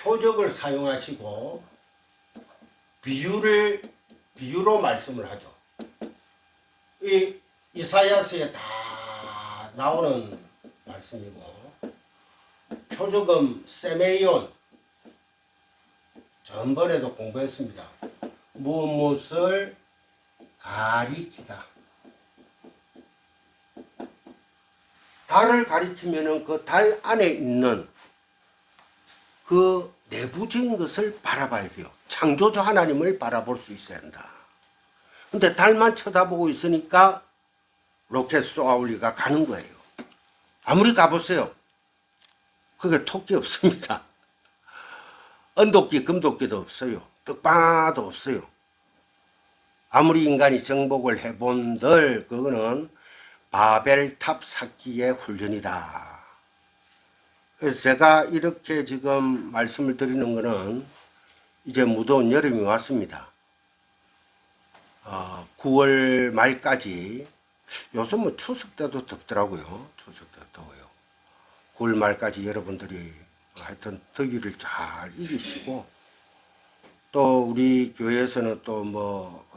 표적을 사용하시고 비유로 말씀을 하죠. 이 이사야서에 다 나오는 말씀이고, 표적은 세메이온, 전번에도 공부했습니다. 무엇을 가리키다. 달을 가리키면은 그 달 안에 있는 그 내부적인 것을 바라봐야 돼요. 창조주 하나님을 바라볼 수 있어야 한다. 근데 달만 쳐다보고 있으니까 로켓 쏘아올리가 가는 거예요. 아무리 가보세요. 그게 토끼 없습니다. 은도끼, 금도끼도 없어요. 떡바도 없어요. 아무리 인간이 정복을 해본들 그거는 바벨탑 쌓기의 훈련이다. 그래서 제가 이렇게 지금 말씀을 드리는 거는 이제 무더운 여름이 왔습니다. 9월 말까지, 요즘은 추석 때도 덥더라고요. 추석 때도 더워요. 9월 말까지 여러분들이 하여튼 더위를 잘 이기시고, 또 우리 교회에서는 또 뭐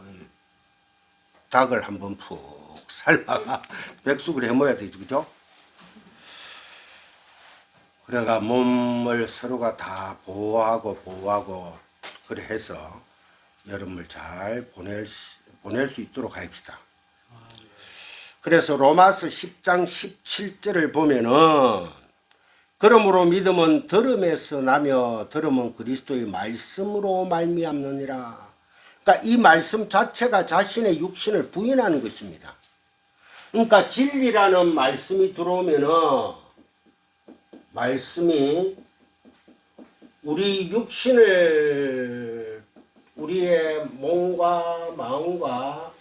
닭을 한번 푹 삶아가 백숙을 해먹어야 되죠, 그죠? 그래가 몸을 서로가 다 보호하고 그래 해서 여름을 잘 보낼 수 있도록 합시다. 그래서 로마서 10장 17절을 보면은, 그러므로 믿음은 들음에서 나며 들음은 그리스도의 말씀으로 말미암느니라. 그러니까 이 말씀 자체가 자신의 육신을 부인하는 것입니다. 그러니까 진리라는 말씀이 들어오면은, 말씀이 우리 육신을, 우리의 몸과 마음과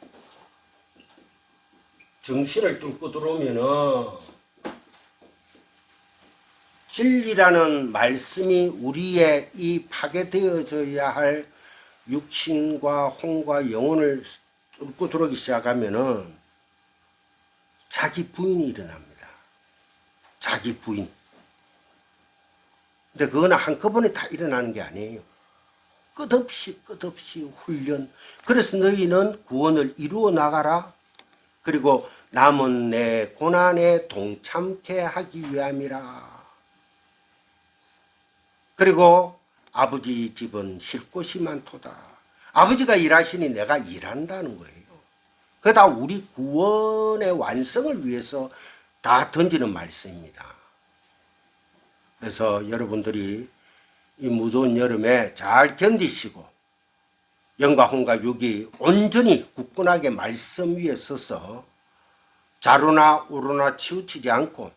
정신을 뚫고 들어오면은, 진리라는 말씀이 우리의 이 파괴되어져야 할 육신과 혼과 영혼을 뚫고 들어오기 시작하면은 자기 부인이 일어납니다. 자기 부인. 근데 그거는 한꺼번에 다 일어나는 게 아니에요. 끝없이 훈련. 그래서 너희는 구원을 이루어 나가라. 그리고 남은 내 고난에 동참케 하기 위함이라. 그리고 아버지 집은 쉴 곳이 많도다. 아버지가 일하시니 내가 일한다는 거예요. 그게 다 우리 구원의 완성을 위해서 다 던지는 말씀입니다. 그래서 여러분들이 이 무더운 여름에 잘 견디시고 영과 혼과 육이 온전히 굳건하게 말씀 위에 서서 자루나 우루나 치우치지 않고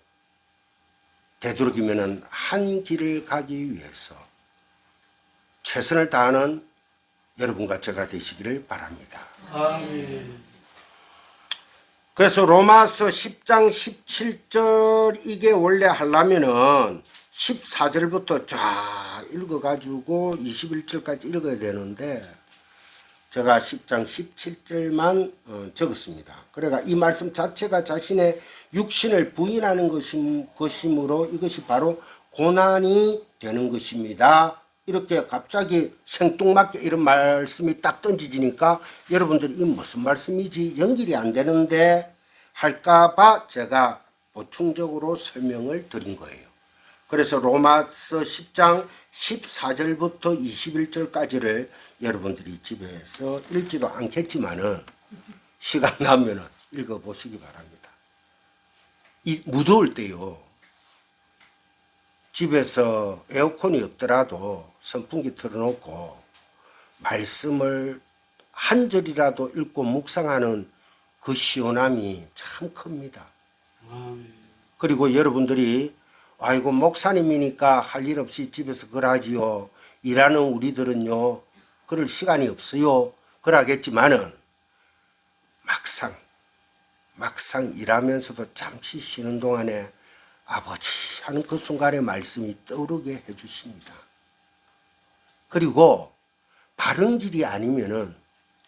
되도록이면 한 길을 가기 위해서 최선을 다하는 여러분과 제가 되시기를 바랍니다. 아멘. 그래서 로마서 10장 17절 이게 원래 하려면은 14절부터 쫙 읽어가지고 21절까지 읽어야 되는데 제가 10장 17절만 적었습니다. 그러니까 이 말씀 자체가 자신의 육신을 부인하는 것이므로 이것이 바로 고난이 되는 것입니다. 이렇게 갑자기 생뚱맞게 이런 말씀이 딱 던지지니까 여러분들이 이 무슨 말씀이지 연결이 안 되는데 할까봐 제가 보충적으로 설명을 드린 거예요. 그래서 로마서 10장 14절부터 21절까지를 여러분들이 집에서 읽지도 않겠지만은 시간 나면은 읽어보시기 바랍니다. 이 무더울 때요, 집에서 에어컨이 없더라도 선풍기 틀어놓고 말씀을 한 절이라도 읽고 묵상하는 그 시원함이 참 큽니다. 그리고 여러분들이 아이고 목사님이니까 할 일 없이 집에서 그러지요. 일하는 우리들은요 그럴 시간이 없어요. 그러겠지만은 막상 일하면서도 잠시 쉬는 동안에 아버지 하는 그 순간에 말씀이 떠오르게 해주십니다. 그리고 바른 길이 아니면은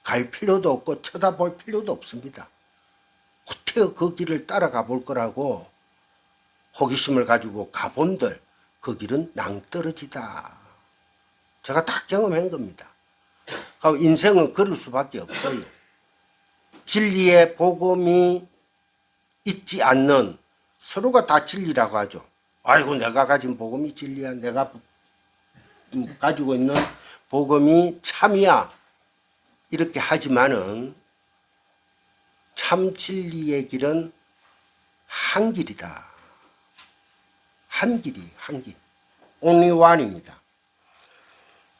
갈 필요도 없고 쳐다볼 필요도 없습니다. 호태어 그 길을 따라가 볼 거라고 호기심을 가지고 가본들 그 길은 낭떠러지다. 제가 다 경험한 겁니다. 인생은 그럴 수밖에 없어요. 진리의 복음이 있지 않는, 서로가 다 진리라고 하죠. 아이고 내가 가진 복음이 진리야, 내가 가지고 있는 복음이 참이야, 이렇게 하지만은 참 진리의 길은 한 길이다. 한 길이, 한 길. only one입니다.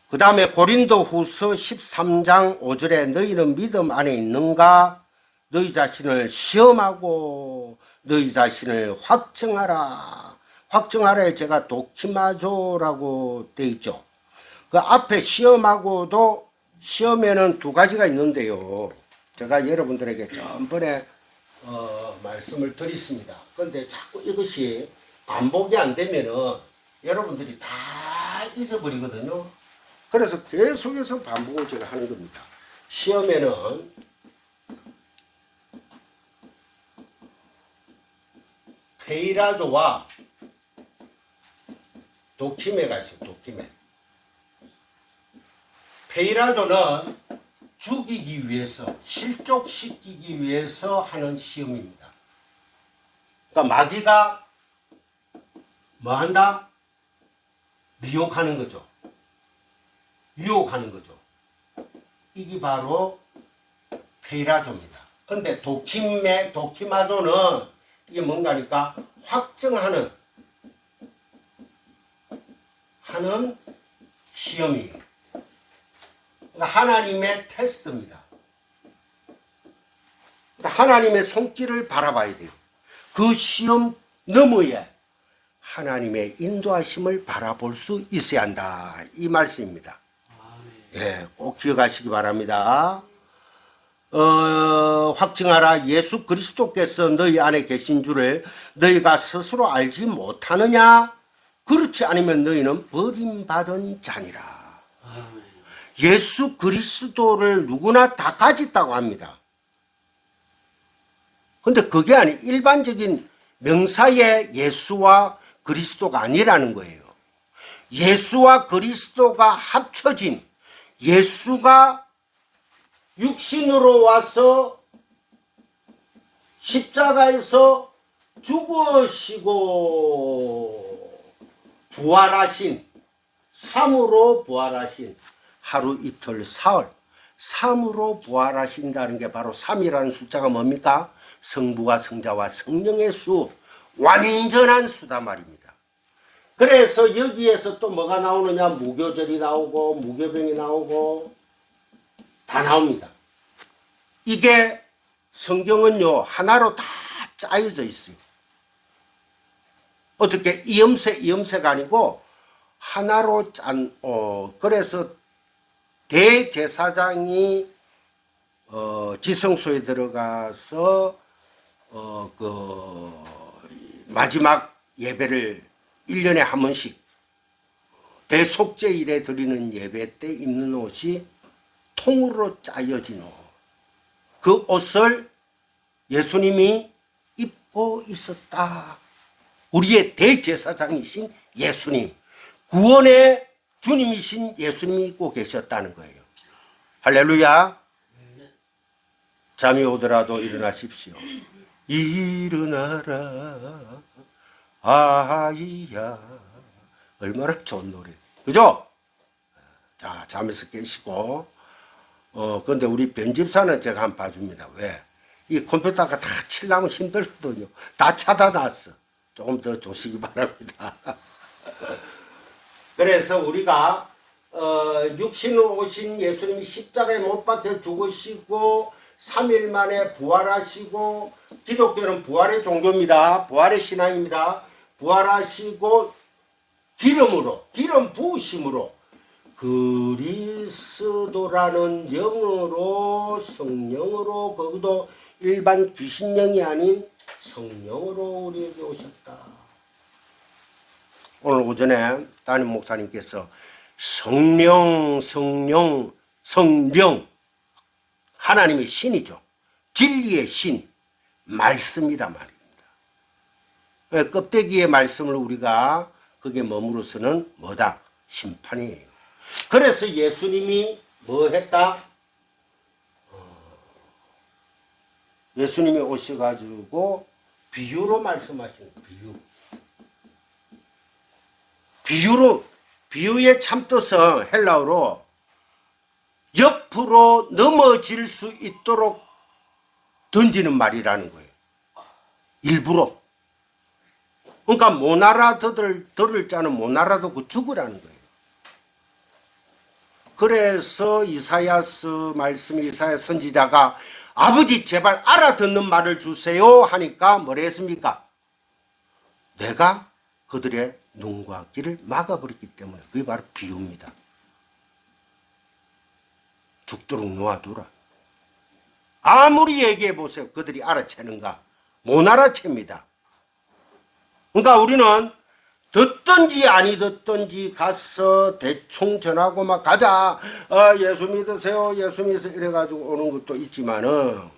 그 다음에 고린도 후서 13장 5절에 너희는 믿음 안에 있는가? 너희 자신을 시험하고 너희 자신을 확증하라. 확증하라에 제가 도키마조라고 되어 있죠. 그 앞에 시험하고도, 시험에는 두 가지가 있는데요. 제가 여러분들에게 전번에 말씀을 드렸습니다. 그런데 자꾸 이것이 반복이 안 되면은 여러분들이 다 잊어버리거든요. 그래서 계속해서 반복을 제가 하는 겁니다. 시험에는 페이라조와 도키메가 있어요. 도키메. 페이라조는 죽이기 위해서, 실족시키기 위해서 하는 시험입니다. 그러니까 마귀가 뭐 한다? 미혹하는 거죠. 유혹하는 거죠. 이게 바로 페이라조입니다. 근데 도키마조는 이게 뭔가니까 확증하는 시험이에요. 그러니까 하나님의 테스트입니다. 그러니까 하나님의 손길을 바라봐야 돼요. 그 시험 너머에 하나님의 인도하심을 바라볼 수 있어야 한다, 이 말씀입니다. 예, 꼭 기억하시기 바랍니다. 확증하라. 예수 그리스도께서 너희 안에 계신 줄을 너희가 스스로 알지 못하느냐? 그렇지 않으면 너희는 버림받은 자니라. 예수 그리스도를 누구나 다 가졌다고 합니다. 근데 그게 아니, 일반적인 명사의 예수와 그리스도가 아니라는 거예요. 예수와 그리스도가 합쳐진, 예수가 육신으로 와서 십자가에서 죽으시고 부활하신, 삼으로 부활하신, 하루 이틀 사흘 삼으로 부활하신다는 게 바로 3이라는 숫자가 뭡니까? 성부와 성자와 성령의 수, 완전한 수다 말입니다. 그래서 여기에서 또 뭐가 나오느냐? 무교절이 나오고 무교병이 나오고 다 나옵니다. 이게 성경은요 하나로 다 짜여져 있어요. 어떻게 이음새가 아니고 하나로 그래서 대제사장이 지성소에 들어가서 마지막 예배를 1년에 한 번씩 대속죄일에 드리는 예배 때 입는 옷이 통으로 짜여진 옷. 그 옷을 예수님이 입고 있었다. 우리의 대제사장이신 예수님, 구원의 주님이신 예수님이 입고 계셨다는 거예요. 할렐루야. 잠이 오더라도 일어나십시오. 일어나라 아이야. 얼마나 좋은 노래, 그죠? 자, 잠에서 깨시고. 근데 우리 변집사는 제가 한번 봐줍니다. 왜? 이 컴퓨터가 다 칠려면 힘들거든요. 다 차단놨어. 조금 더 조시기 바랍니다. 그래서 우리가 육신으로 오신 예수님이 십자가에 못 박혀 죽으시고 3일 만에 부활하시고, 기독교는 부활의 종교입니다. 부활의 신앙입니다. 부활하시고 기름 부으심으로 그리스도라는 영으로, 성령으로, 거기도 일반 귀신령이 아닌 성령으로 우리에게 오셨다. 오늘 오전에 담임 목사님께서 성령 하나님의 신이죠. 진리의 신, 말씀이다 말입니다. 껍데기의 말씀을 우리가 거기에 머무르서는 뭐다? 심판이에요. 그래서 예수님이 뭐 했다? 예수님이 오셔가지고 비유로 말씀하시는 비유로 비유의 참뜻은 헬라어로 옆으로 넘어질 수 있도록 던지는 말이라는 거예요. 일부러. 그러니까 못 알아들을 자는 못 알아듣고 죽으라는 거예요. 그래서 이사야스 말씀, 이사야 선지자가 아버지 제발 알아듣는 말을 주세요 하니까 뭐라 했습니까? 내가 그들의 눈과 귀를 막아버렸기 때문에. 그게 바로 비유입니다. 죽도록 놓아두라. 아무리 얘기해 보세요. 그들이 알아채는가? 못 알아챕니다. 그러니까 우리는 듣든지 아니 듣든지 가서 대충 전하고 막 가자. 예수 믿으세요. 예수 믿으세요. 이래가지고 오는 것도 있지만은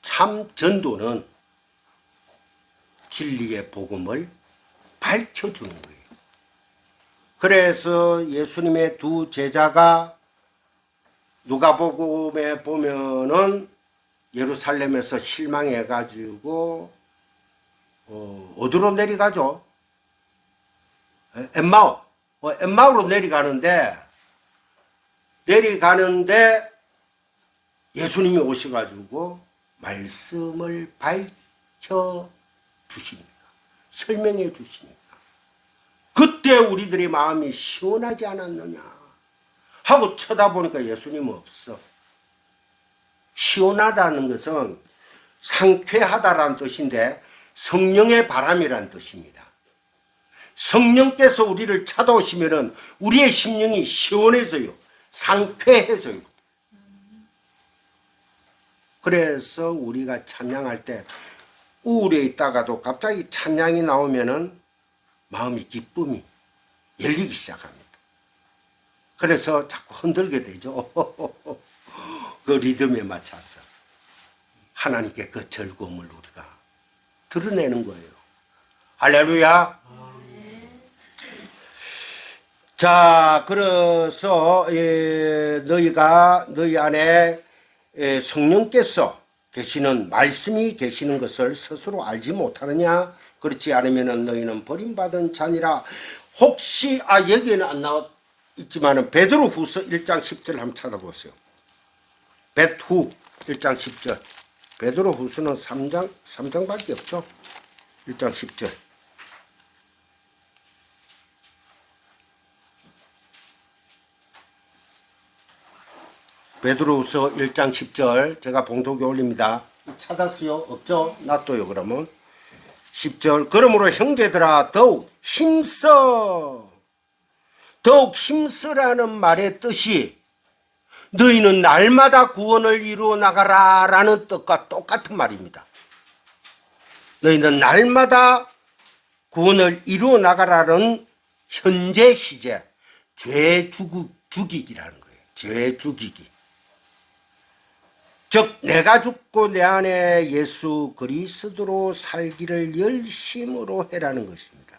참 전도는 진리의 복음을 밝혀주는 거예요. 그래서 예수님의 두 제자가 누가복음에 보면은 예루살렘에서 실망해가지고 어디로 내려가죠? 엠마오로 내려가는데 예수님이 오셔가지고 말씀을 밝혀 주십니다. 설명해 주십니다. 그때 우리들의 마음이 시원하지 않았느냐 하고 쳐다보니까 예수님은 없어. 시원하다는 것은 상쾌하다라는 뜻인데 성령의 바람이라는 뜻입니다. 성령께서 우리를 찾아오시면은 우리의 심령이 시원해져요. 상쾌해져요. 그래서 우리가 찬양할 때 우울해 있다가도 갑자기 찬양이 나오면은 마음이 기쁨이 열리기 시작합니다. 그래서 자꾸 흔들게 되죠. 그 리듬에 맞춰서 하나님께 그 즐거움을 우리가 드러내는 거예요. 할렐루야. 자, 그래서 너희 안에 성령께서 계시는 말씀이 계시는 것을 스스로 알지 못하느냐? 그렇지 않으면 너희는 버림받은 자니라. 혹시 여기에는 안 나와 있지만은 베드로후서 1장 10절 한번 찾아보세요. 베드후 1장 10절. 베드로후서는 3장밖에 없죠. 1장 10절. 베드로후서 1장 10절 제가 봉독에 올립니다. 찾았어요? 없죠? 놔둬요. 그러면 10절. 그러므로 형제들아 더욱 힘쓰라는 말의 뜻이 너희는 날마다 구원을 이루어 나가라 라는 뜻과 똑같은 말입니다. 너희는 날마다 구원을 이루어 나가라는 현재 시제, 죄 죽이기라는 거예요. 죄 죽이기. 즉 내가 죽고 내 안에 예수 그리스도로 살기를 열심으로 해라는 것입니다.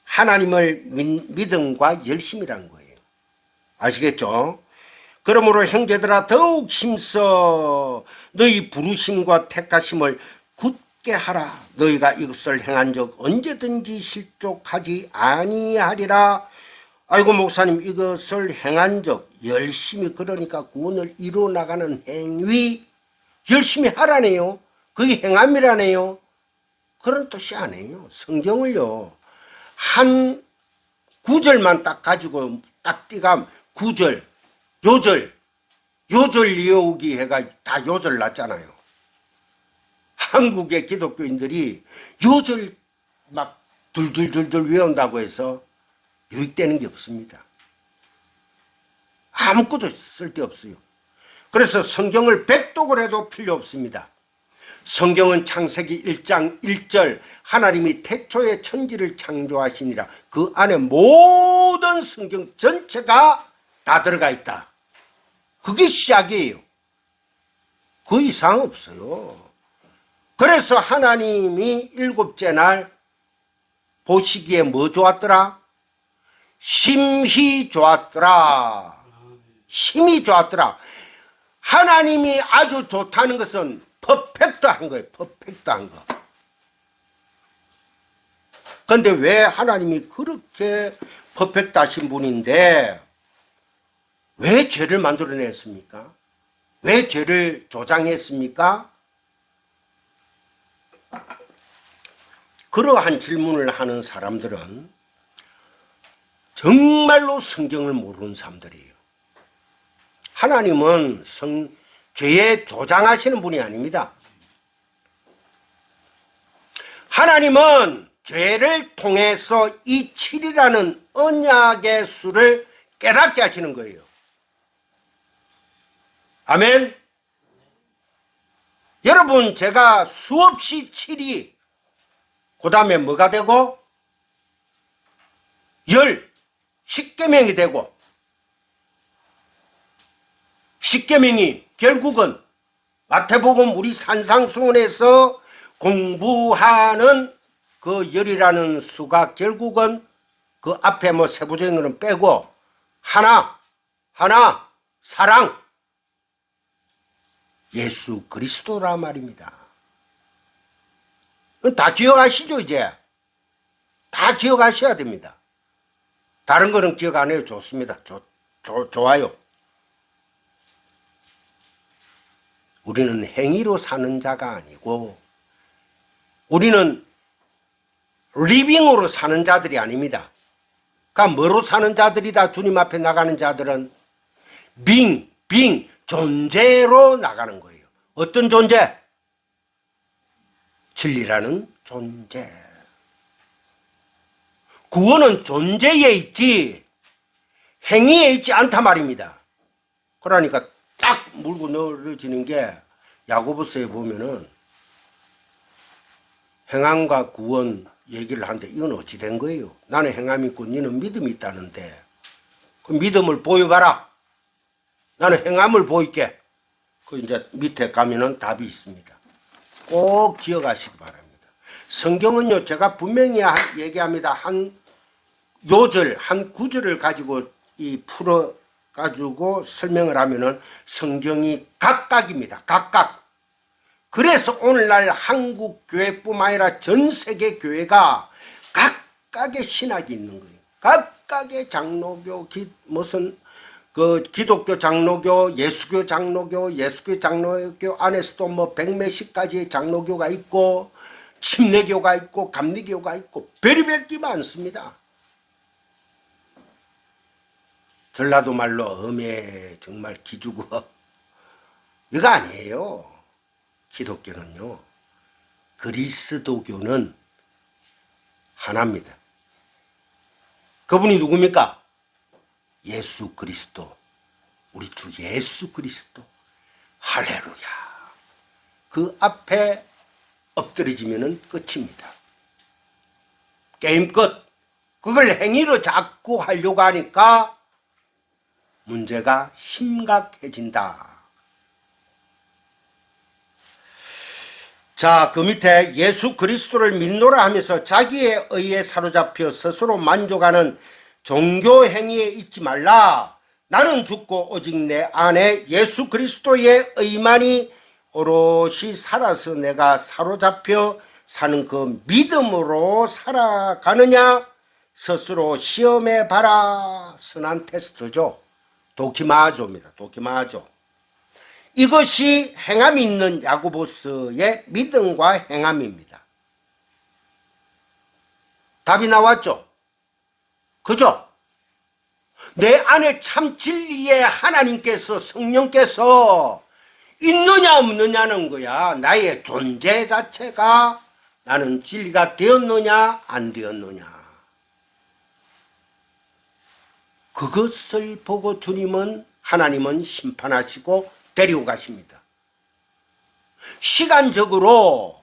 하나님을 믿음과 열심이라는 거예요. 아시겠죠? 그러므로 형제들아 더욱 힘써 너희 부르심과 택하심을 굳게 하라. 너희가 이것을 행한 적 언제든지 실족하지 아니하리라. 아이고 목사님 이것을 행한 적 열심히 그러니까 구원을 이루어 나가는 행위 열심히 하라네요. 그게 행함이라네요. 그런 뜻이 아니에요. 성경을요 한 구절만 딱 가지고 딱 띠가 구절 요절 이어오기 해가 다 요절 났잖아요. 한국의 기독교인들이 요절 막 둘둘둘둘 외운다고 해서 유익되는 게 없습니다. 아무것도 쓸데없어요. 그래서 성경을 백독을 해도 필요 없습니다. 성경은 창세기 1장 1절 하나님이 태초에 천지를 창조하시니라. 그 안에 모든 성경 전체가 다 들어가 있다. 그게 시작이에요. 그 이상 없어요. 그래서 하나님이 일곱째 날 보시기에 뭐 좋았더라? 심히 좋았더라. 심히 좋았더라. 하나님이 아주 좋다는 것은 퍼펙트한 거예요. 퍼펙트한 거. 그런데 왜 하나님이 그렇게 퍼펙트하신 분인데 왜 죄를 만들어냈습니까? 왜 죄를 조장했습니까? 그러한 질문을 하는 사람들은 정말로 성경을 모르는 사람들이에요. 하나님은 죄에 조장하시는 분이 아닙니다. 하나님은 죄를 통해서 이 7이라는 언약의 수를 깨닫게 하시는 거예요. 아멘. 여러분, 제가 수없이 7이 그 다음에 뭐가 되고 10계명이 되고 10계명이 결국은 마태복음 우리 산상수훈에서 공부하는 그 10이라는 수가 결국은 그 앞에 뭐 세부적인 거는 빼고 하나 사랑 예수 그리스도라 말입니다. 다 기억하시죠? 이제 다 기억하셔야 됩니다. 다른 거는 기억 안 해요. 좋습니다. 좋아요. 우리는 행위로 사는 자가 아니고 우리는 리빙으로 사는 자들이 아닙니다. 그러니까 뭐로 사는 자들이다. 주님 앞에 나가는 자들은 존재로 나가는 거예요. 어떤 존재? 진리라는 존재. 구원은 존재에 있지 행위에 있지 않다 말입니다. 그러니까 딱 물고 늘어지는 게 야고보서에 보면은 행함과 구원 얘기를 하는데 이건 어찌 된 거예요? 나는 행함이 있고 너는 믿음이 있다는데 그 믿음을 보여봐라. 나는 행함을 보일게. 그 이제 밑에 가면은 답이 있습니다. 꼭 기억하시기 바랍니다. 성경은요, 제가 분명히 얘기합니다. 한 요절, 한 구절을 가지고 풀어 가지고 설명을 하면은 성경이 각각입니다. 각각. 그래서 오늘날 한국 교회뿐만 아니라 전 세계 교회가 각각의 신학이 있는 거예요. 각각의 장로교, 기독교 장로교, 예수교 장로교 안에서도 뭐 백몇십 가지의 장로교가 있고, 침례교가 있고, 감리교가 있고, 별의별 게 많습니다. 전라도 말로 정말 기죽어. 이거 아니에요. 기독교는요, 그리스도교는 하나입니다. 그분이 누굽니까? 예수 그리스도. 우리 주 예수 그리스도. 할렐루야. 그 앞에 엎드려지면 끝입니다. 게임 끝. 그걸 행위로 자꾸 하려고 하니까 문제가 심각해진다. 자, 그 밑에 예수 그리스도를 믿노라 하면서 자기의 의에 사로잡혀 스스로 만족하는 종교 행위에 있지 말라. 나는 죽고 오직 내 안에 예수 그리스도의 의만이 오롯이 살아서 내가 사로잡혀 사는 그 믿음으로 살아가느냐 스스로 시험해 봐라. 선한 테스트죠. 도키마조입니다. 도키마조. 이것이 행함이 있는 야고보서의 믿음과 행함입니다. 답이 나왔죠? 그죠? 내 안에 참 진리의 하나님께서 성령께서 있느냐 없느냐는 거야. 나의 존재 자체가 나는 진리가 되었느냐 안 되었느냐. 그것을 보고 하나님은 심판하시고 데리고 가십니다. 시간적으로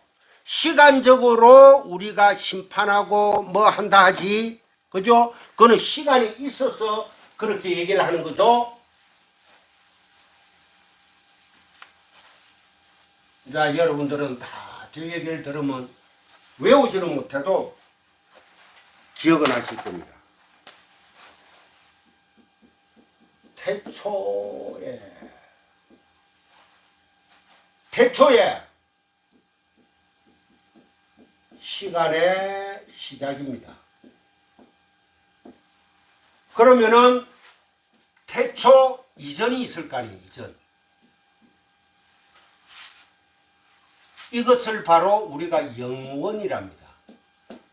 우리가 심판하고 뭐 한다 하지. 그죠? 그거는 시간이 있어서 그렇게 얘기를 하는 거죠. 자, 여러분들은 다 저 얘기를 들으면 외우지는 못해도 기억은 하실 겁니다. 태초에 시간의 시작입니다. 그러면은 태초 이전이 있을 거 아니에요. 이전. 이것을 바로 우리가 영원이랍니다.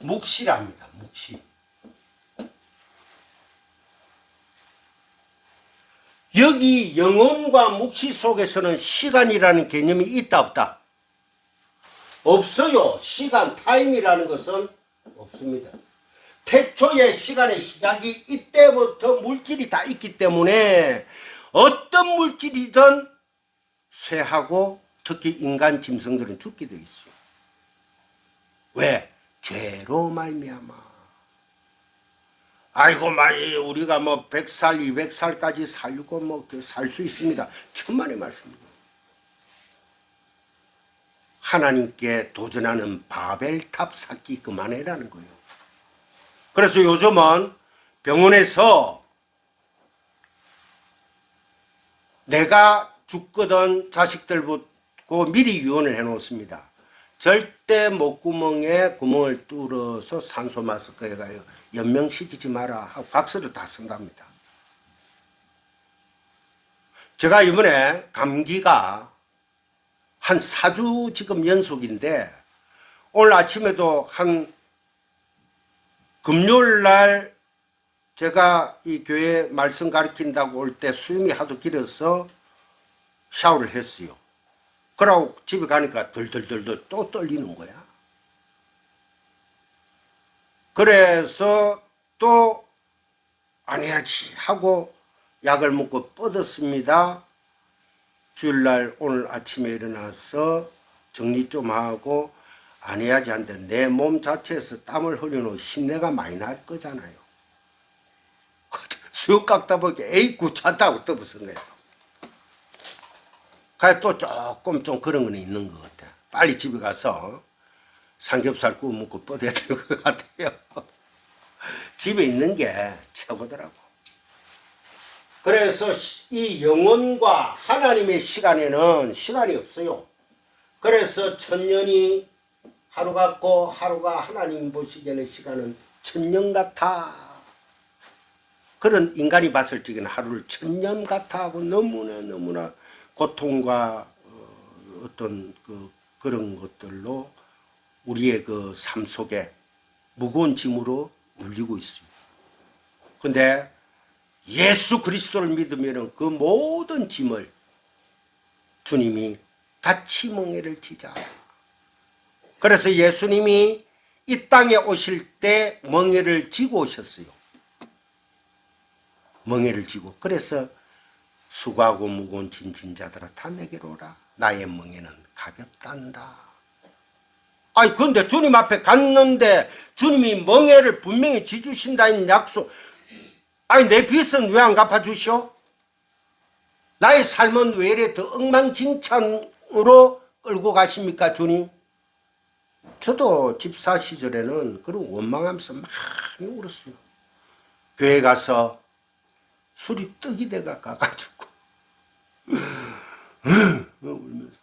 묵시랍니다. 묵시. 여기 영혼과 묵시 속에서는 시간이라는 개념이 있다 없다? 없어요. 시간, 타임이라는 것은 없습니다. 태초의 시간의 시작이 이때부터 물질이 다 있기 때문에 어떤 물질이든 쇠하고 특히 인간 짐승들은 죽게 되어 있어요. 왜? 죄로 말미암아. 아이고 많이 우리가 뭐 100살, 200살까지 살고 뭐 살 수 있습니다. 천만의 말씀입니다. 하나님께 도전하는 바벨탑 쌓기 그만해라는 거예요. 그래서 요즘은 병원에서 내가 죽거든 자식들 붙고 미리 유언을 해 놓습니다. 절대 목구멍에 구멍을 뚫어서 산소 마스크에 가요. 연명시키지 마라 하고 각서를 다 쓴답니다. 제가 이번에 감기가 한 4주 지금 연속인데 오늘 아침에도 한 금요일 날 제가 이 교회 말씀 가르친다고 올 때 수염이 하도 길어서 샤워를 했어요. 그러고 집에 가니까 덜덜덜덜 또 떨리는 거야. 그래서 또 안 해야지 하고 약을 먹고 뻗었습니다. 주일날 오늘 아침에 일어나서 정리 좀 하고 안 해야지 하는데 내 몸 자체에서 땀을 흘려놓고 신내가 많이 날 거잖아요. 수육 깎다 보니까 에이 귀찮다고 떠버선 거예요. 그래서 또 조금 좀 그런 건 있는 것 같아요. 빨리 집에 가서 삼겹살 구워 먹고 뻗어야 될 것 같아요. 집에 있는 게 최고더라고. 그래서 이 영혼과 하나님의 시간에는 시간이 없어요. 그래서 천년이 하루 같고 하루가 하나님 보시기에는 시간은 천년 같아. 그런 인간이 봤을 적에는 하루를 천년 같아 하고 너무나 고통과 어떤 그런 것들로 우리의 그 삶 속에 무거운 짐으로 눌리고 있습니다. 근데 예수 그리스도를 믿으면 그 모든 짐을 주님이 같이 멍에를 지자. 그래서 예수님이 이 땅에 오실 때 멍에를 지고 오셨어요. 멍에를 지고. 그래서 수고하고 무거운 짐진 자들아 다 내게로 오라. 나의 멍에는 가볍단다. 아니 근데 주님 앞에 갔는데 주님이 멍에를 분명히 지주신다는 약속. 아니 내 빚은 왜 안 갚아주시오? 나의 삶은 왜 이래 더 엉망진창으로 끌고 가십니까 주님? 저도 집사 시절에는 그런 원망하면서 많이 울었어요. 교회 가서 술이 떡이 돼가 가가지고 울면서.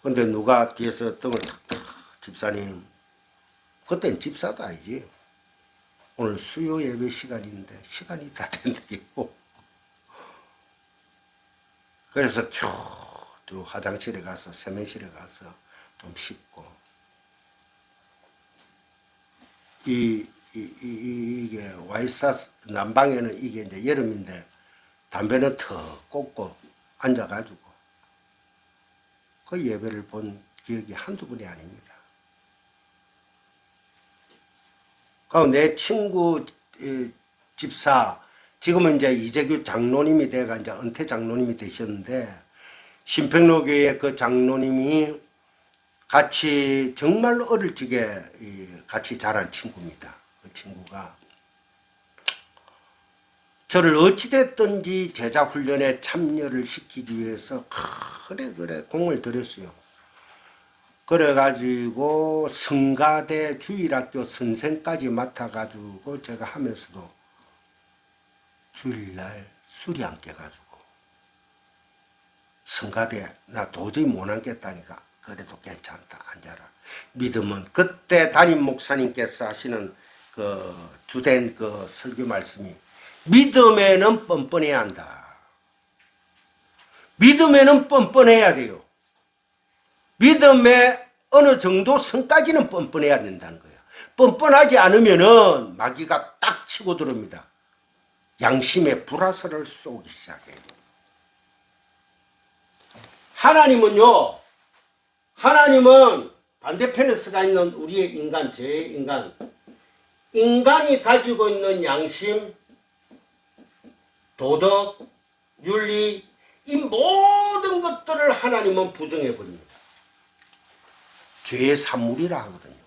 근데 누가 뒤에서 떡을 탁탁 집사님, 그땐 집사도 아니지. 오늘 수요 예배 시간인데 시간이 다 된다고. 그래서 겨우 화장실에 가서 세면실에 가서 좀 씻고 이게 와이사 난방에는 이게 이제 여름인데 담배는 더 꽂고 앉아가지고 그 예배를 본 기억이 한두 번이 아닙니다. 그 내 친구 집사 지금은 이제 이재규 장로님이 돼가 이제 은퇴 장로님이 되셨는데 신평로교회 그 장로님이 같이 정말로 어릴 적에 같이 자란 친구입니다. 그 친구가 저를 어찌됐든지 제자 훈련에 참여를 시키기 위해서 그래 공을 들였어요. 그래가지고 성가대 주일학교 선생까지 맡아가지고 제가 하면서도 주일날 술이 안 깨가지고 성가대 나 도저히 못 앉겠다니까 그래도 괜찮다 앉아라. 믿음은 그때 담임 목사님께서 하시는 그 주된 그 설교 말씀이 믿음에는 뻔뻔해야 한다. 믿음에는 뻔뻔해야 돼요. 믿음에 어느 정도 선까지는 뻔뻔해야 된다는 거예요. 뻔뻔하지 않으면은 마귀가 딱 치고 들어옵니다. 양심의 불화살을 쏘기 시작해요. 하나님은요, 하나님은 반대편에 서가 있는 우리의 인간, 제 인간, 인간이 가지고 있는 양심, 도덕, 윤리, 이 모든 것들을 하나님은 부정해 버립니다. 죄의 산물이라 하거든요.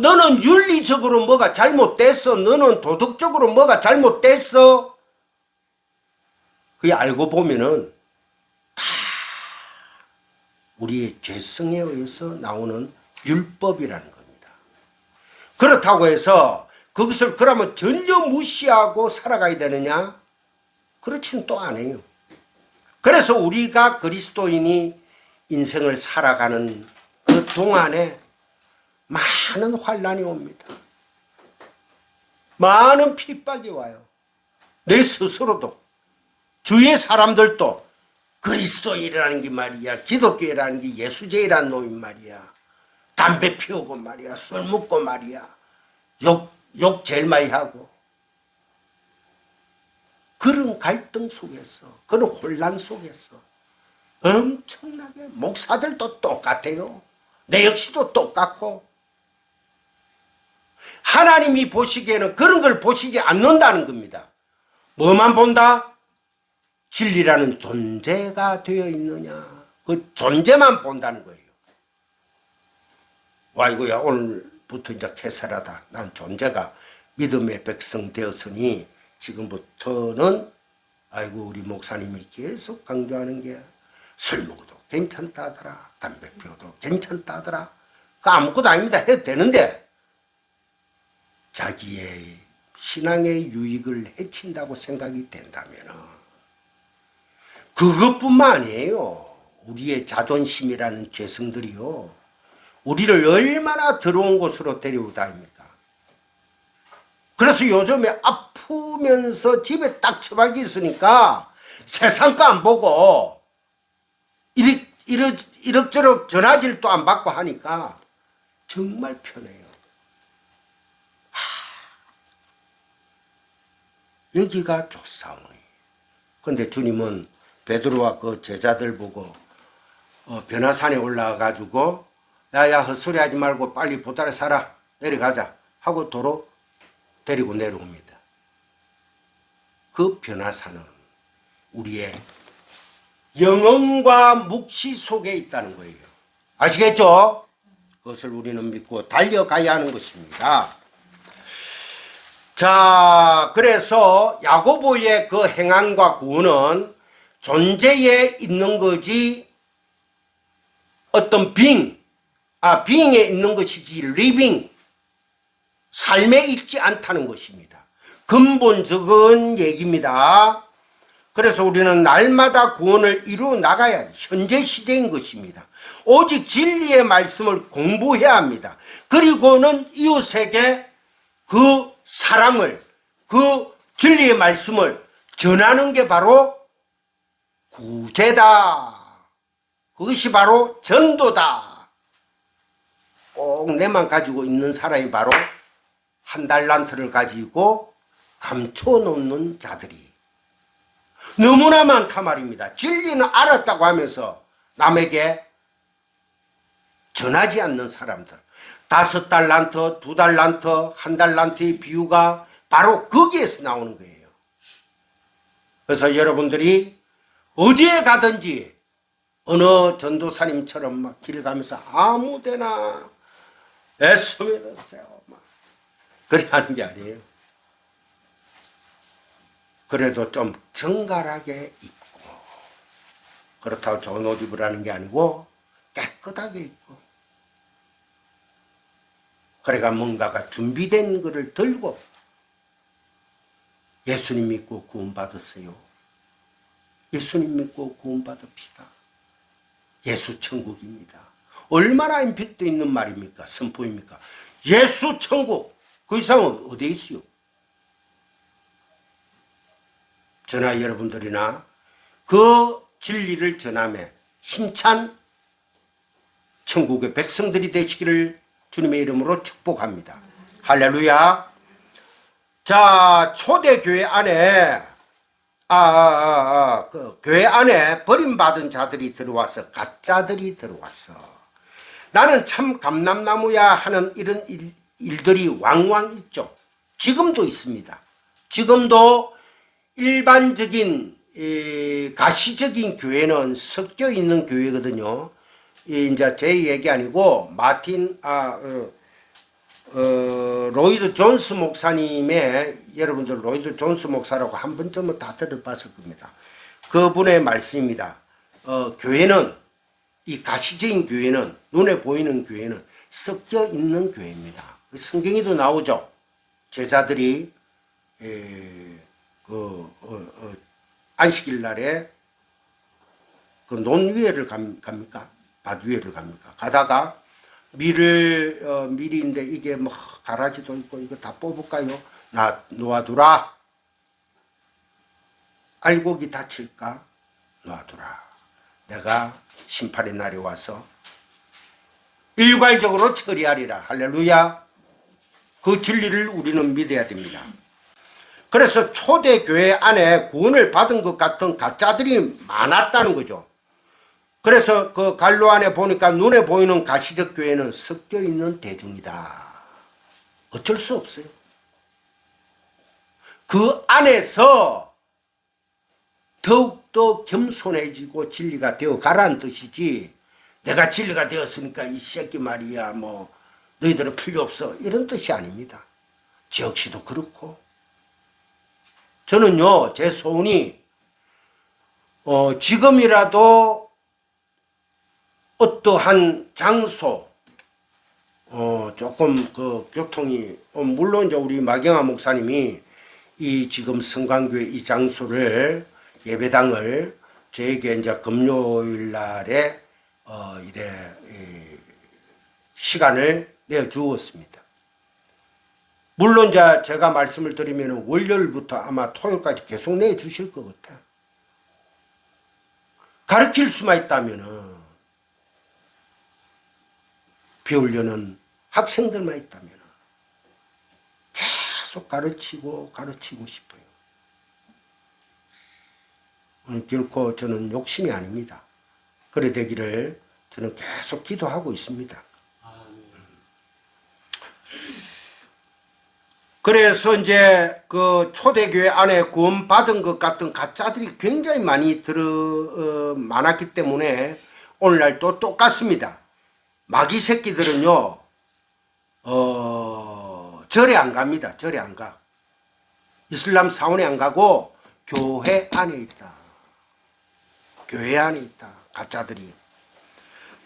너는 윤리적으로 뭐가 잘못됐어. 너는 도덕적으로 뭐가 잘못됐어. 그게 알고 보면은 다 우리의 죄성에 의해서 나오는 율법이라는 겁니다. 그렇다고 해서 그것을 그러면 전혀 무시하고 살아가야 되느냐? 그렇지는 또 않아요. 그래서 우리가 그리스도인이 인생을 살아가는 그 동안에 많은 환난이 옵니다. 많은 핍박이 와요. 내 스스로도 주위의 사람들도 그리스도인이라는 게 말이야, 기독교라는 게 예수제이라는 놈이 말이야, 담배 피우고 말이야, 술 먹고 말이야, 욕 제일 많이 하고, 그런 갈등 속에서, 그런 혼란 속에서 엄청나게 목사들도 똑같아요. 내 역시도 똑같고, 하나님이 보시기에는 그런 걸 보시지 않는다는 겁니다. 뭐만 본다? 진리라는 존재가 되어 있느냐, 그 존재만 본다는 거예요. 와, 이거야, 오늘부터 이제 캐사라다. 난 존재가 믿음의 백성 되었으니 지금부터는 아이고 우리 목사님이 계속 강조하는 게 술 먹어도 괜찮다더라, 담배 피워도 괜찮다더라. 그 아무것도 아닙니다. 해도 되는데 자기의 신앙의 유익을 해친다고 생각이 된다면 그것뿐만 아니에요. 우리의 자존심이라는 죄성들이요, 우리를 얼마나 더러운 곳으로 데려다닙니까? 그래서 요즘에 아프면서 집에 딱 처박이 있으니까 세상 거 안 보고 이럭저럭 전화질도 안 받고 하니까 정말 편해요. 여기가 좋사오니. 근데 주님은 베드로와 그 제자들 보고 변화산에 올라가 가지고 야야 헛소리 하지 말고 빨리 보따리 사라, 내려가자 하고 도로 데리고 내려옵니다. 그 변화산은 우리의 영혼과 묵시 속에 있다는 거예요. 아시겠죠? 그것을 우리는 믿고 달려가야 하는 것입니다. 자, 그래서 야고보의 그 행함과 구원은 존재에 있는 거지 어떤 빙에 있는 것이지 리빙, 삶에 있지 않다는 것입니다. 근본적인 얘기입니다. 그래서 우리는 날마다 구원을 이루어 나가야 돼. 현재 시제인 것입니다. 오직 진리의 말씀을 공부해야 합니다. 그리고는 이웃에게 그 사랑을, 그 진리의 말씀을 전하는 게 바로 구제다. 그것이 바로 전도다. 꼭 내만 가지고 있는 사람이 바로 한 달란트를 가지고 감춰놓는 자들이 너무나 많단 말입니다. 진리는 알았다고 하면서 남에게 전하지 않는 사람들. 5달란트, 2달란트, 1달란트의 비유가 바로 거기에서 나오는 거예요. 그래서 여러분들이 어디에 가든지 어느 전도사님처럼 막 길 가면서 아무데나 애써 믿었어요. 막 그래 하는 게 아니에요. 그래도 좀 정갈하게 입고, 그렇다고 좋은 옷 입으라는 게 아니고 깨끗하게 입고, 그래가 뭔가가 준비된 것을 들고 예수님 믿고 구원받았어요. 예수님 믿고 구원받읍시다. 예수 천국입니다. 얼마나 임팩트 있는 말입니까? 선포입니까? 예수 천국. 그 이상은 어디에 있어요? 저나 여러분들이나 그 진리를 전하며 힘찬 천국의 백성들이 되시기를 주님의 이름으로 축복합니다. 할렐루야. 자, 초대교회 안에 그 교회 안에 버림받은 자들이 들어와서 가짜들이 들어왔어. 나는 참 감람나무야 하는 이런 일들이 왕왕 있죠. 지금도 있습니다. 지금도 일반적인 가시적인 교회는 섞여 있는 교회거든요. 이제 제 얘기 아니고 로이드 존스 목사님의, 여러분들 로이드 존스 목사라고 한 번쯤은 다 들어봤을 겁니다. 그분의 말씀입니다. 교회는, 이 가시적인 교회는, 눈에 보이는 교회는 섞여 있는 교회입니다. 성경에도 나오죠. 제자들이 안식일 날에 그 논 위에를 갑니까? 밭 위에를 갑니까? 가다가 밀인데 이게 뭐 가라지도 있고 이거 다 뽑을까요? 놓아두라. 알곡이 다칠까? 놔두라. 내가 심판의 날이 와서 일괄적으로 처리하리라. 할렐루야. 그 진리를 우리는 믿어야 됩니다. 그래서 초대교회 안에 구원을 받은 것 같은 가짜들이 많았다는 거죠. 그래서 그 갈로 안에 보니까 눈에 보이는 가시적 교회는 섞여 있는 대중이다. 어쩔 수 없어요. 그 안에서 더욱더 겸손해지고 진리가 되어 가라는 뜻이지, 내가 진리가 되었으니까 이 새끼 말이야 뭐 너희들은 필요 없어, 이런 뜻이 아닙니다. 저 역시도 그렇고, 저는요 제 소원이 지금이라도 어떠한 장소, 조금 그 교통이, 물론 이제 우리 마경화 목사님이 이 지금 성광교회 이 장소를, 예배당을 저에게 이제 금요일 날에 시간을 내어 주었습니다. 물론 이제 제가 말씀을 드리면 월요일부터 아마 토요일까지 계속 내어 주실 것 같아요. 가르칠 수만 있다면은, 배우려는 학생들만 있다면 계속 가르치고 싶어요. 결코 저는 욕심이 아닙니다. 그래 되기를 저는 계속 기도하고 있습니다. 그래서 이제 그 초대교회 안에 구원받은 것 같은 가짜들이 굉장히 많았기 때문에 오늘날 또 똑같습니다. 마귀 새끼들은요, 절에 안 갑니다. 절에 안 가. 이슬람 사원에 안 가고 교회 안에 있다. 교회 안에 있다. 가짜들이.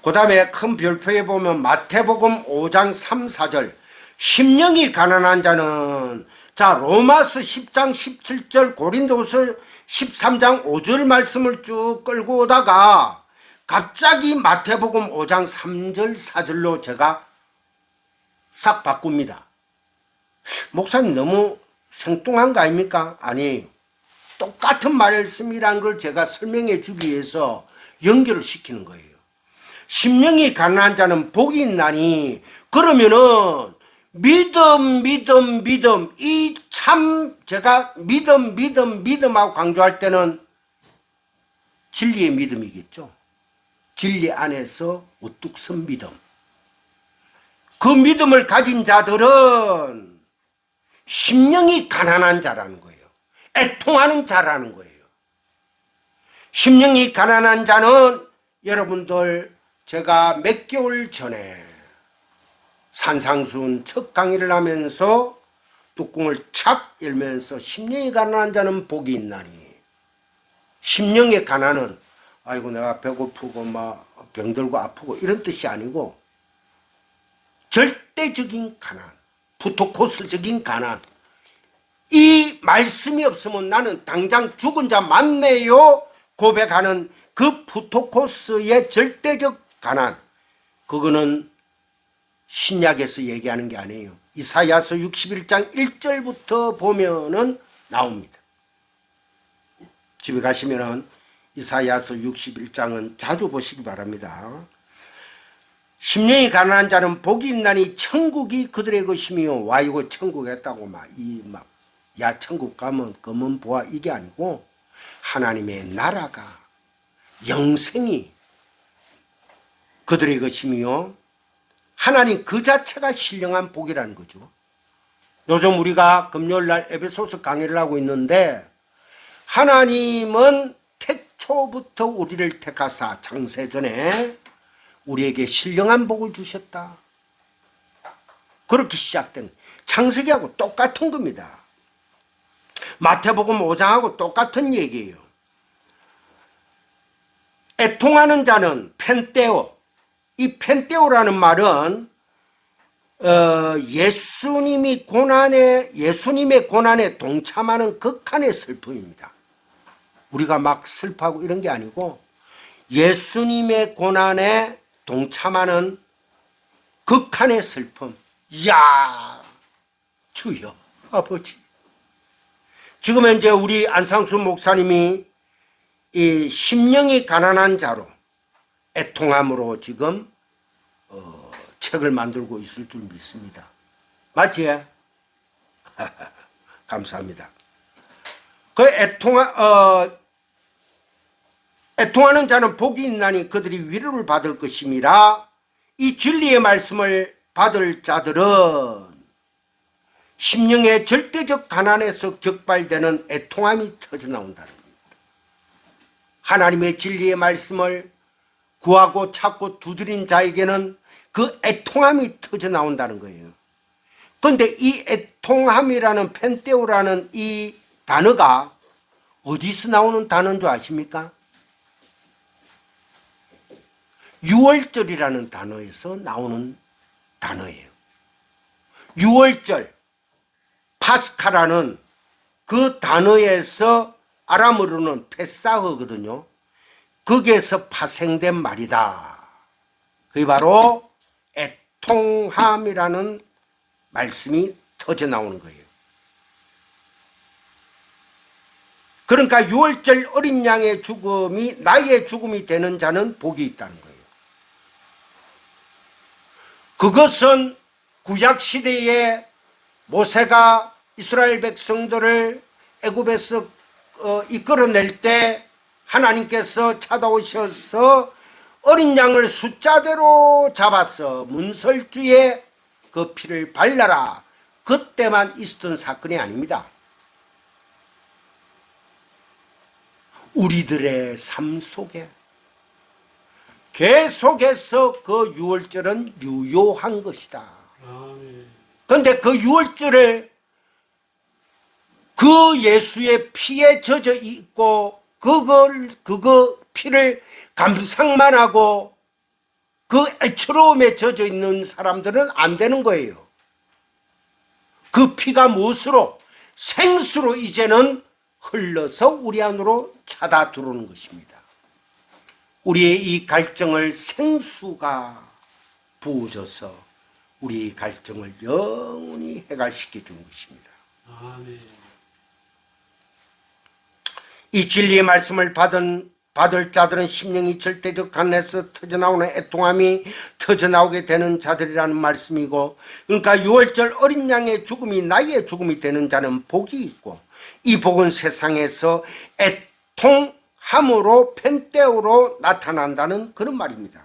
그 다음에 큰 별표에 보면 마태복음 5장 3, 4절. 심령이 가난한 자는, 자, 로마서 10장 17절, 고린도서 13장 5절 말씀을 쭉 끌고 오다가 갑자기 마태복음 5장 3절 4절로 제가 싹 바꿉니다. 목사님 너무 생뚱한 거 아닙니까? 아니, 똑같은 말씀이란 걸 제가 설명해 주기 위해서 연결을 시키는 거예요. 심령이 가난한 자는 복이 있나니, 그러면은 믿음, 이 참, 제가 믿음하고 강조할 때는 진리의 믿음이겠죠. 진리 안에서 우뚝 선 믿음. 그 믿음을 가진 자들은 심령이 가난한 자라는 거예요. 애통하는 자라는 거예요. 심령이 가난한 자는, 여러분들 제가 몇 개월 전에 산상수훈 첫 강의를 하면서 뚜껑을 착 열면서 심령이 가난한 자는 복이 있나니, 심령의 가난은 아이고 내가 배고프고 막 병들고 아프고 이런 뜻이 아니고 절대적인 가난, 푸토코스적인 가난, 이 말씀이 없으면 나는 당장 죽은 자 맞네요 고백하는 그 부토코스의 절대적 가난, 그거는 신약에서 얘기하는 게 아니에요. 이사야서 61장 1절부터 보면은 나옵니다. 집에 가시면은 이사야서 61장은 자주 보시기 바랍니다. 심령이 가난한 자는 복이 있나니 천국이 그들의 것이며, 와 이거 천국 했다고 야 천국 가면 검은 보아 이게 아니고 하나님의 나라가 영생이 그들의 것이며 하나님 그 자체가 신령한 복이라는 거죠. 요즘 우리가 금요일날 에베소서 강의를 하고 있는데, 하나님은 태초부터 우리를 택하사 창세전에 우리에게 신령한 복을 주셨다. 그렇게 시작된 창세기하고 똑같은 겁니다. 마태복음 5장하고 똑같은 얘기예요. 애통하는 자는 펜테오, 이 펜테오라는 말은 예수님의 고난에 동참하는 극한의 슬픔입니다. 우리가 막 슬퍼하고 이런 게 아니고 예수님의 고난에 동참하는 극한의 슬픔. 이야, 주여 아버지. 지금 현재 우리 안상수 목사님이 이 심령이 가난한 자로 애통함으로 지금 책을 만들고 있을 줄 믿습니다. 맞지? 감사합니다. 그 애통하는 자는 복이 있나니 그들이 위로를 받을 것임이라. 이 진리의 말씀을 받을 자들은 심령의 절대적 가난에서 격발되는 애통함이 터져나온다는 겁니다. 하나님의 진리의 말씀을 구하고 찾고 두드린 자에게는 그 애통함이 터져나온다는 거예요. 그런데 이 애통함이라는 펜테오라는 이 단어가 어디서 나오는 단어인 줄 아십니까? 유월절이라는 단어에서 나오는 단어예요. 유월절, 파스카라는 그 단어에서 아람어로는 페사흐거든요. 거기에서 파생된 말이다. 그게 바로 애통함이라는 말씀이 터져 나오는 거예요. 그러니까 유월절 어린 양의 죽음이 나의 죽음이 되는 자는 복이 있다는 거예요. 그것은 구약시대에 모세가 이스라엘 백성들을 애굽에서 이끌어낼 때 하나님께서 찾아오셔서 어린 양을 숫자대로 잡아서 문설주에 그 피를 발라라. 그때만 있었던 사건이 아닙니다. 우리들의 삶 속에 계속해서 그 유월절은 유효한 것이다. 그런데 그 유월절을 그 예수의 피에 젖어 있고 그거 피를 감상만 하고 그 애처로움에 젖어 있는 사람들은 안 되는 거예요. 그 피가 무엇으로? 생수로 이제는 흘러서 우리 안으로 차다 들어오는 것입니다. 우리의 이 갈증을 생수가 부어져서 우리의 갈증을 영원히 해갈시켜 주는 것입니다. 아멘. 이 진리의 말씀을 받을 자들은 심령이 절대적 가난에서 터져나오는 애통함이 터져나오게 되는 자들이라는 말씀이고, 그러니까 유월절 어린 양의 죽음이 나의 죽음이 되는 자는 복이 있고, 이 복은 세상에서 애통함으로 펜테오로 나타난다는 그런 말입니다.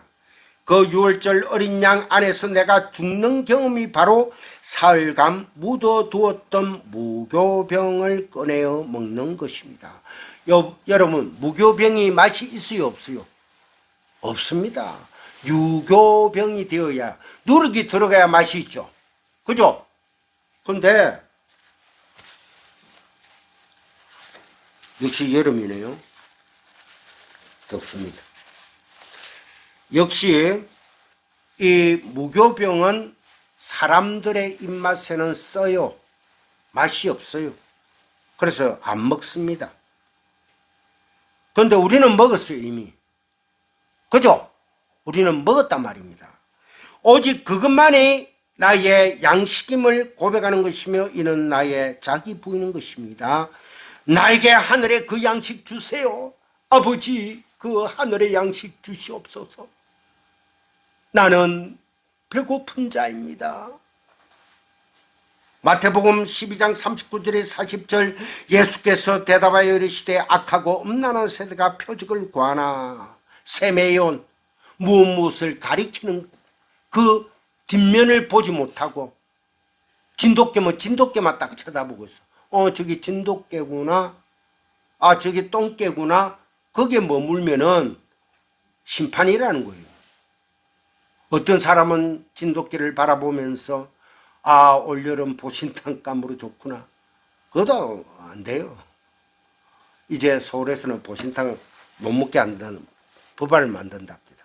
그 유월절 어린 양 안에서 내가 죽는 경험이 바로 사흘간 묻어두었던 무교병을 꺼내어 먹는 것입니다. 여러분, 무교병이 맛이 있어요, 없어요? 없습니다. 유교병이 되어야, 누룩이 들어가야 맛이 있죠. 그죠? 근데 역시 여름이네요. 덥습니다. 역시 이 무교병은 사람들의 입맛에는 써요. 맛이 없어요. 그래서 안 먹습니다. 그런데 우리는 먹었어요, 이미. 그죠? 우리는 먹었단 말입니다. 오직 그것만이 나의 양식임을 고백하는 것이며 이는 나의 자기 부인인 것입니다. 나에게 하늘의 그 양식 주세요. 아버지, 그 하늘의 양식 주시옵소서. 나는 배고픈 자입니다. 마태복음 12장 39절에 40절 예수께서 대답하여 이르시되 악하고 음란한 세대가 표적을 구하나 세매연 무엇을 가리키는 그 뒷면을 보지 못하고 진돗개면 진돗개만 딱 쳐다보고 있어. 저기 진돗개구나. 저기 똥개구나. 거기에 머물면은 심판이라는 거예요. 어떤 사람은 진돗개를 바라보면서 올여름 보신탕감으로 좋구나. 그것도 안 돼요. 이제 서울에서는 보신탕 못 먹게 한다는 법안을 만든답니다.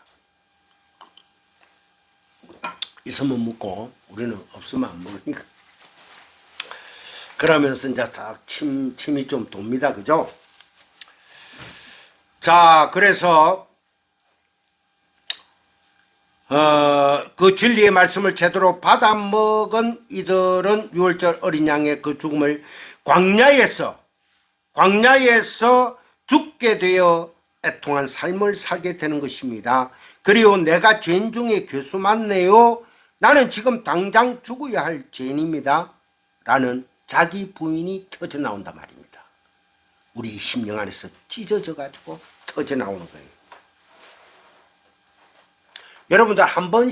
있으면 먹고 우리는 없으면 안 먹으니까. 그러면서 이제 딱 침이 좀 돕니다. 그죠? 자, 그래서 그 진리의 말씀을 제대로 받아 먹은 이들은 유월절 어린 양의 그 죽음을 광야에서 죽게 되어 애통한 삶을 살게 되는 것입니다. 그리고 내가 죄인 중에 괴수 맞네요. 나는 지금 당장 죽어야 할 죄인입니다. 라는 자기 부인이 터져 나온단 말입니다. 우리 심령 안에서 찢어져 가지고 터져 나오는 거예요. 여러분들 한 번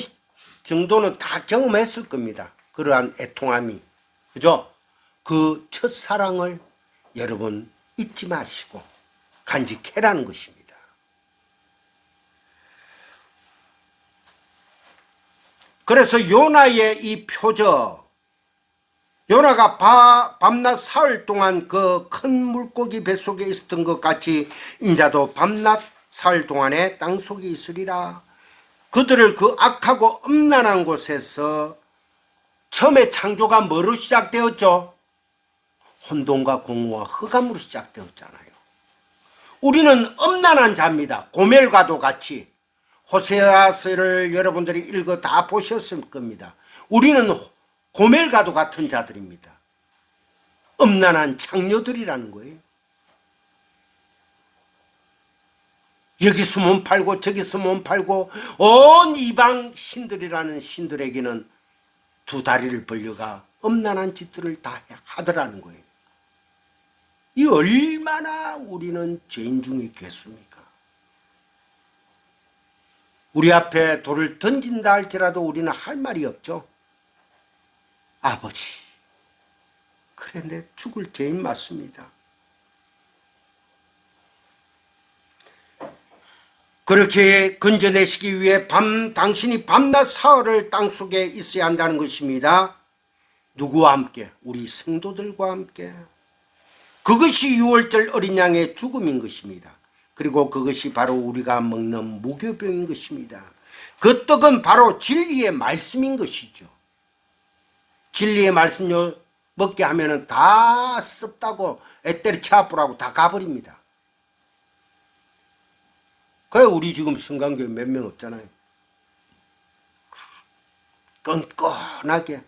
정도는 다 경험했을 겁니다. 그러한 애통함이. 그죠? 그 첫사랑을 여러분 잊지 마시고 간직해라는 것입니다. 그래서 요나의 이 표적, 요나가 밤낮 사흘 동안 그 큰 물고기 뱃속에 있었던 것 같이 인자도 밤낮 사흘 동안에 땅속에 있으리라. 그들을 그 악하고 음란한 곳에서 처음에 창조가 뭐로 시작되었죠? 혼돈과 공허와 흑암으로 시작되었잖아요. 우리는 음란한 자입니다. 고멜과도 같이. 호세아서를 여러분들이 읽어 다 보셨을 겁니다. 우리는 고멜과도 같은 자들입니다. 음란한 창녀들이라는 거예요. 여기서 몸 팔고 저기서 몸 팔고 온 이방 신들이라는 신들에게는 두 다리를 벌려가 음란한 짓들을 다 하더라는 거예요. 이 얼마나 우리는 죄인 중에 괴수입니까? 우리 앞에 돌을 던진다 할지라도 우리는 할 말이 없죠. 아버지, 그래 내 죽을 죄인 맞습니다. 그렇게 건져내시기 위해 당신이 밤낮 사흘을 땅속에 있어야 한다는 것입니다. 누구와 함께? 우리 성도들과 함께. 그것이 유월절 어린 양의 죽음인 것입니다. 그리고 그것이 바로 우리가 먹는 무교병인 것입니다. 그 떡은 바로 진리의 말씀인 것이죠. 진리의 말씀 먹게 하면은 다 습다고 에테르차프라고 다 가버립니다. 그래 우리 지금 성강교회 몇 명 없잖아요. 끈끈하게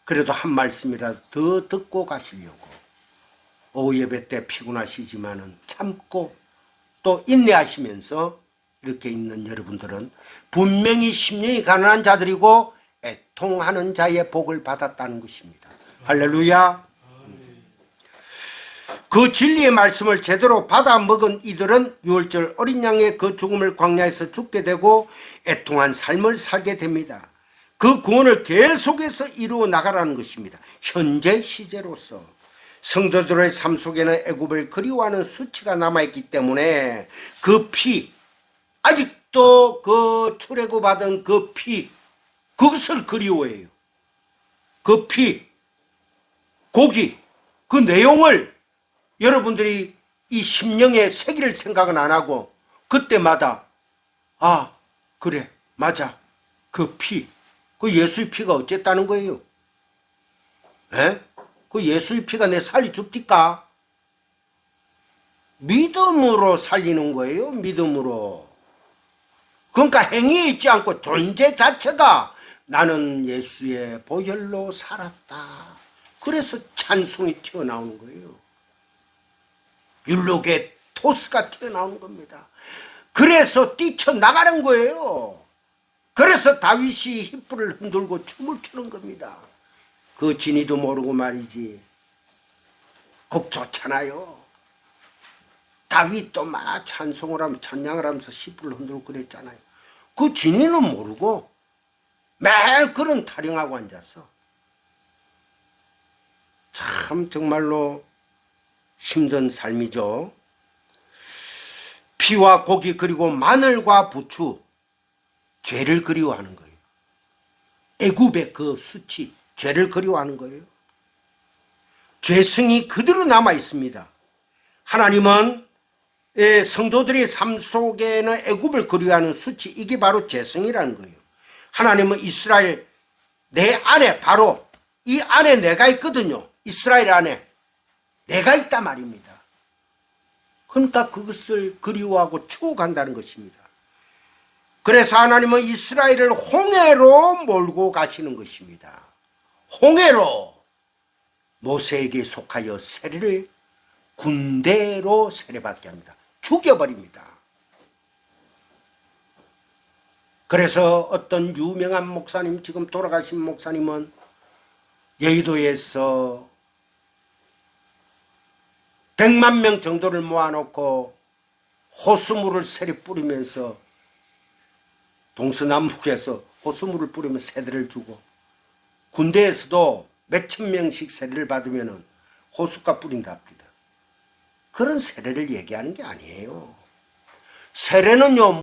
그래도 한 말씀이라도 더 듣고 가시려고 오후 예배 때 피곤하시지만은 참고 또 인내하시면서 이렇게 있는 여러분들은 분명히 심령이 가난한 자들이고 애통하는 자의 복을 받았다는 것입니다. 할렐루야. 그 진리의 말씀을 제대로 받아 먹은 이들은 유월절 어린 양의 그 죽음을 광야에서 죽게 되고 애통한 삶을 살게 됩니다. 그 구원을 계속해서 이루어 나가라는 것입니다. 현재 시제로서 성도들의 삶 속에는 애굽을 그리워하는 수치가 남아있기 때문에 그 피, 아직도 그 출애굽받은 그 피, 그것을 그리워해요. 그 피, 고기, 그 내용을 여러분들이 이 심령에 새길 생각은 안 하고 그때마다 그래 맞아 그 피, 그 예수의 피가 어쨌다는 거예요. 에? 그 예수의 피가 내 살려줍니까? 믿음으로 살리는 거예요. 믿음으로. 그러니까 행위에 있지 않고 존재 자체가 나는 예수의 보혈로 살았다. 그래서 찬송이 튀어나오는 거예요. 율록의 토스가 튀어나오는 겁니다. 그래서 뛰쳐나가는 거예요. 그래서 다윗이 휘불을 흔들고 춤을 추는 겁니다. 그 진이도 모르고 말이지. 곡 좋잖아요. 다윗도 막 찬송을 하면서 찬양을 하면서 휘불을 흔들고 그랬잖아요. 그 진이는 모르고 매일 그런 타령하고 앉았어. 참 정말로 힘든 삶이죠. 피와 고기 그리고 마늘과 부추, 죄를 그리워하는 거예요. 애굽의 그 수치, 죄를 그리워하는 거예요. 죄성이 그대로 남아 있습니다. 하나님은 성도들의 삶 속에는 애굽을 그리워하는 수치, 이게 바로 죄성이라는 거예요. 하나님은 이스라엘 내 안에, 바로 이 안에 내가 있거든요. 이스라엘 안에 내가 있단 말입니다. 그러니까 그것을 그리워하고 추억한다는 것입니다. 그래서 하나님은 이스라엘을 홍해로 몰고 가시는 것입니다. 홍해로 모세에게 속하여 세례를 군대로 세례받게 합니다. 죽여버립니다. 그래서 어떤 유명한 목사님, 지금 돌아가신 목사님은 여의도에서 100만 명 정도를 모아놓고 호수물을 세례 뿌리면서 동서남북에서 호수물을 뿌리면 세례를 주고, 군대에서도 몇천 명씩 세례를 받으면 호숫가 뿌린답니다. 그런 세례를 얘기하는 게 아니에요. 세례는요